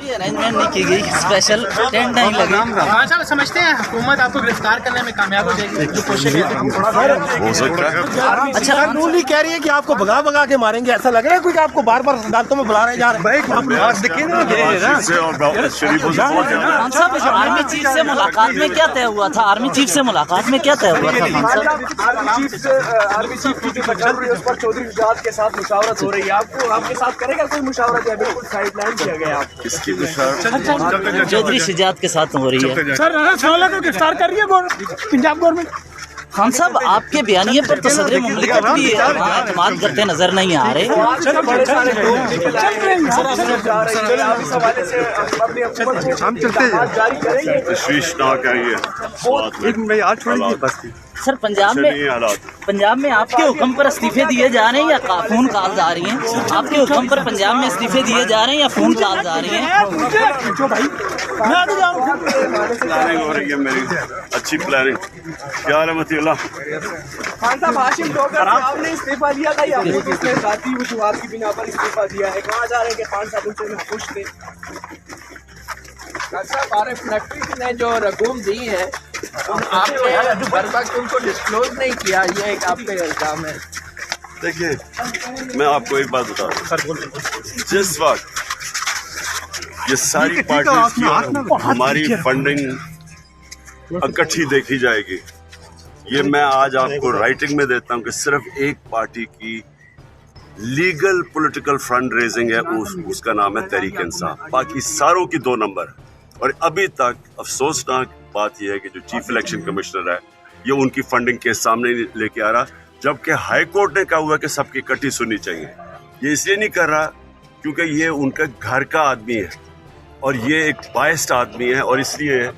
कोई अरेंजमेंट नहीं की गई, स्पेशल टेंट नहीं लगे। हाँ साहब, समझते हैं हुकूमत आपको गिरफ्तार करने में कामयाब हो जाएगी जो कोशिश हो सकता है। अच्छा, नूली कह रही है कि आपको भगा भगा के मारेंगे, ऐसा लग रहा है कुछ आपको बार बार अदालतों में बुला रहे जा रहे हैं। खान साहब, आर्मी चीफ से मुलाकात में क्या तय हुआ था? आर्मी चीफ से मुलाकात में क्या तय हुआ था खान साहब? आर्मी चीफ की जो बचाव रही है उस पर चौधरी शुजात के साथ मुशावरत हो रही है। आपको आपके साथ करेगा कोई मुशावरत या बिल्कुल साइडलाइन किया गया आपको? किसकी मुशावरत? चौधरी शुजात के साथ हो रही है। सर राणा सांवला को गिरफ्तार कर रही है पंजाब गवर्नमेंट। खान साहब, आपके बयानिए पर तो सदर मुमलिकत भी एतमाद करते नजर नहीं आ रहे। हम चलते तशवीशनाक है ये। सर, पंजाब में आपके हुक्म पर इस्तीफे दिए जा रहे हैं या फोन कॉल आ रही हैं? आपके हुक्म पर पंजाब में इस्तीफे दिए जा रहे हैं या फोन कॉल आ रही हैं? प्लानिंग हो रही है मेरी, अच्छी प्लानिंग। क्या हाल है मतीउल्लाह? खान साहब, हाशिम डोगर आपने इस्तीफा दिया था या उसने जाती वजूहात की बिना पर इस्तीफा दिया है? कहा जा रहा है कि खान साहब उनसे खुश थे। साहब, आरिफ नकवी ने जो रकूम दी है आपने बर वक्त उनको डिस्क्लोज नहीं किया, ये एक आप पे इल्जाम है। देखिए, मैं आपको एक बात बता दूं, जिस वक्त ये सारी पार्टीज की और हमारी फंडिंग इकट्ठी देखी जाएगी, ये मैं आज आपको राइटिंग में देता हूं कि सिर्फ एक पार्टी की लीगल पॉलिटिकल फंड रेजिंग है, उसका नाम है तहरीक इंसाफ। बाकी सारों की 2 नंबर। और अभी तक अफसोसनाक बात यह है कि जो चीफ इलेक्शन कमिश्नर है ये उनकी फंडिंग के सामने लेके आ रहा, जबकि हाई कोर्ट ने कहा हुआ कि सबकी इकट्ठी सुननी चाहिए। ये इसलिए नहीं कर रहा क्योंकि ये उनका घर का आदमी है और ये एक बायस्ड आदमी है, और इसलिए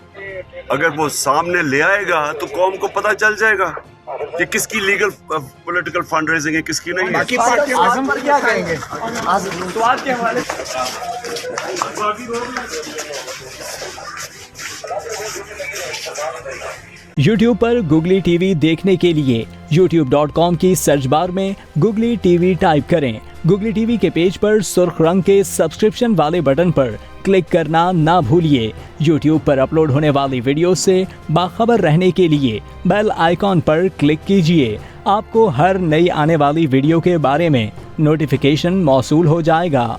अगर वो सामने ले आएगा तो कौम को पता चल जाएगा कि किसकी लीगल पॉलिटिकल फंड रेजिंग है, किसकी नहीं है। आजम पर क्या कहेंगे? स्वाद के हवाले YouTube पर गुगली टीवी देखने के लिए youtube.com की सर्च बार में गुगली टीवी टाइप करें। गुगली टीवी के पेज पर सुर्ख रंग के सब्सक्रिप्शन वाले बटन पर क्लिक करना ना भूलिए। YouTube पर अपलोड होने वाली वीडियो से बाखबर रहने के लिए बेल आइकॉन पर क्लिक कीजिए। आपको हर नई आने वाली वीडियो के बारे में नोटिफिकेशन मौसूल हो जाएगा।